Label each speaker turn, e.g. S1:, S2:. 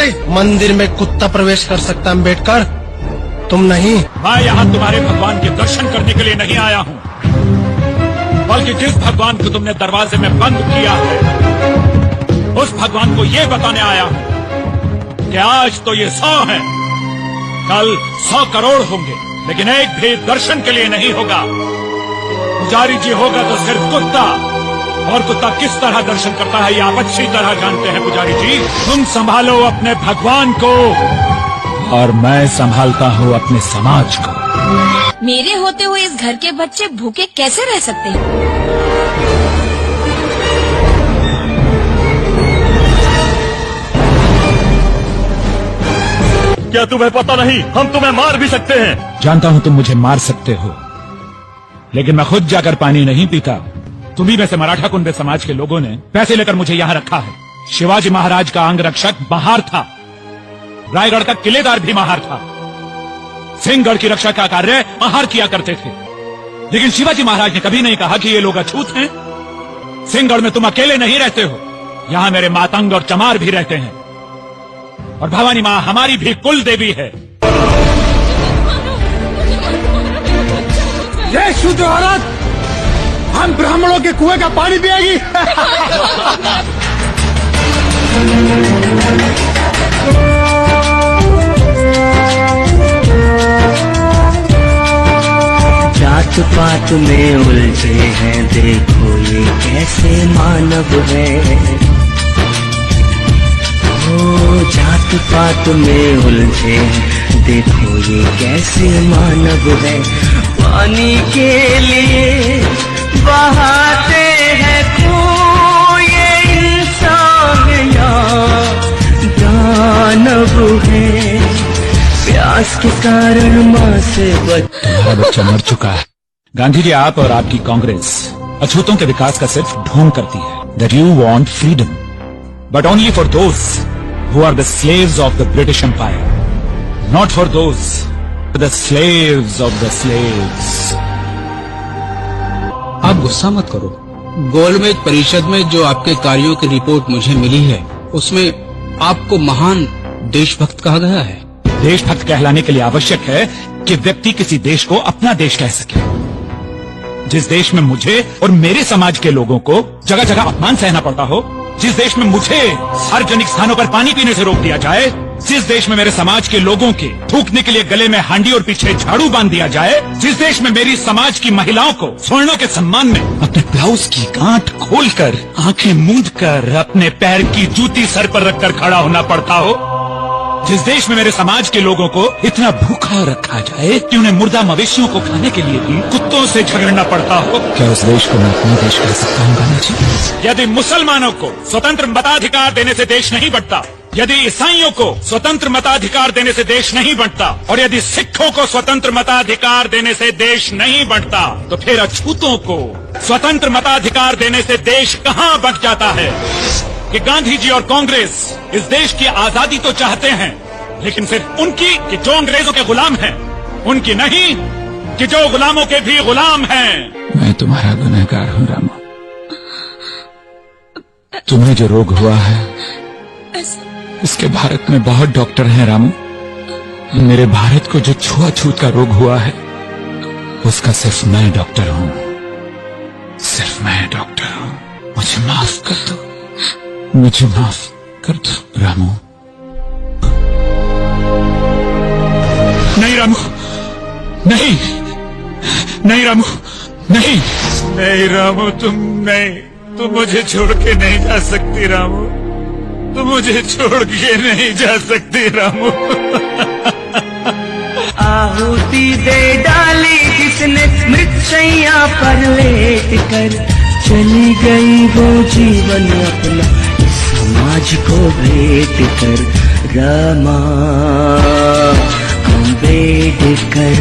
S1: हटे। मंदिर में कुत्ता प्रवेश कर सकता अम्बेडकर, तुम नहीं।
S2: मैं यहाँ तुम्हारे भगवान के दर्शन करने के लिए नहीं आया हूँ, बल्कि जिस भगवान को तुमने दरवाजे में बंद किया है, उस भगवान को ये बताने आया हूँ कि आज तो ये 100 हैं, कल 100 करोड़ होंगे, लेकिन एक भी दर्शन के लिए नहीं होगा। पुजारी जी होगा तो सिर्फ कुत्ता, और कुत्ता किस तरह दर्शन करता है ये आप अच्छी तरह जानते हैं। पुजारी जी, तुम संभालो अपने भगवान को और मैं संभालता हूँ अपने समाज को।
S3: मेरे होते हुए इस घर के बच्चे भूखे कैसे रह सकते हैं?
S4: क्या तुम्हें पता नहीं, हम तुम्हें मार भी सकते हैं।
S2: जानता हूँ तुम मुझे मार सकते हो, लेकिन मैं खुद जाकर पानी नहीं पीता। तुम्ही में से मराठा कुंबे समाज के लोगों ने पैसे लेकर मुझे यहाँ रखा है। शिवाजी महाराज का अंगरक्षक महार था, रायगढ़ का किलेदार भी महार था, सिंहगढ़ की रक्षा का कार्य महार किया करते थे। लेकिन शिवाजी महाराज ने कभी नहीं कहा कि ये लोग अछूत हैं। सिंहगढ़ में तुम अकेले नहीं रहते हो, यहाँ मेरे मातंग और चमार भी रहते हैं, और भवानी माँ हमारी भी कुल देवी है।
S1: ये शुद्ध औरत हम ब्राह्मणों के कुएं का पानी पिएगी।
S5: जात पात में उलझे हैं, देखो ये कैसे मानव है। ओ जात पात में उलझे हैं, देखो ये कैसे मानव है। पानी के लिए बहाते हैं खून, ये इंसान या दानव है। प्यास के कारण माँ से
S2: तुम्हारा बच्चा मर चुका है। गांधी जी, आप और आपकी कांग्रेस अछूतों के विकास का सिर्फ ढोंग करती है। That you want freedom, but only for those who are the slaves of the British Empire, not for those who are the slaves of the slaves.
S6: आप गुस्सा मत करो। गोलमेज परिषद में जो आपके कार्यों की रिपोर्ट मुझे मिली है, उसमें आपको महान देशभक्त कहा गया है।
S2: देशभक्त कहलाने के लिए आवश्यक है कि व्यक्ति किसी देश को अपना देश कह सके। जिस देश में मुझे और मेरे समाज के लोगों को जगह जगह अपमान सहना पड़ता हो, जिस देश में मुझे सार्वजनिक स्थानों पर पानी पीने से रोक दिया जाए, जिस देश में मेरे समाज के लोगों के थूकने के लिए गले में हांडी और पीछे झाड़ू बांध दिया जाए, जिस देश में मेरी समाज की महिलाओं को स्वर्णों के सम्मान में अपने ब्लाउज की गांठ खोलकर, आंखें मूंदकर, अपने पैर की जूती सर पर रखकर खड़ा होना पड़ता हो, जिस देश में मेरे समाज के लोगों को इतना भूखा रखा जाए कि उन्हें मुर्दा मवेशियों को खाने के लिए भी कुत्तों से झगड़ना पड़ता हो, क्या उस देश को मैं अपना देश कह सकता हूँ गांधी जी? यदि मुसलमानों को स्वतंत्र मताधिकार देने से देश नहीं बढ़ता, यदि ईसाइयों को स्वतंत्र मताधिकार देने से देश नहीं बढ़ता, और यदि सिखों को स्वतंत्र मताधिकार देने से देश नहीं बढ़ता, तो फिर अछूतों को स्वतंत्र मताधिकार देने से देश कहाँ बढ़ जाता है? कि गांधी जी और कांग्रेस इस देश की आजादी तो चाहते हैं, लेकिन सिर्फ उनकी कि जो अंग्रेजों के गुलाम हैं, उनकी नहीं कि जो गुलामों के भी गुलाम हैं। मैं तुम्हारा गुनहगार हूँ रामू। तुम्हें जो रोग हुआ है, इसके भारत में बहुत डॉक्टर हैं रामू। मेरे भारत को जो छुआछूत का रोग हुआ है, उसका सिर्फ मैं डॉक्टर हूँ, सिर्फ मैं डॉक्टर हूँ। मुझे माफ कर दो, मुझे माफ कर दो रामू। नहीं रामू, नहीं, नहीं रामू, नहीं, नहीं रामू, तुम मुझे छोड़ के नहीं जा सकती रामू, तुम मुझे छोड़ के नहीं जा सकती रामू।
S5: आहुति दे डाली जिसने मृतशैया पर लेट कर, चली गई वो जीवन अपना समाज को भेंट कर। रमा अम्बेडकर।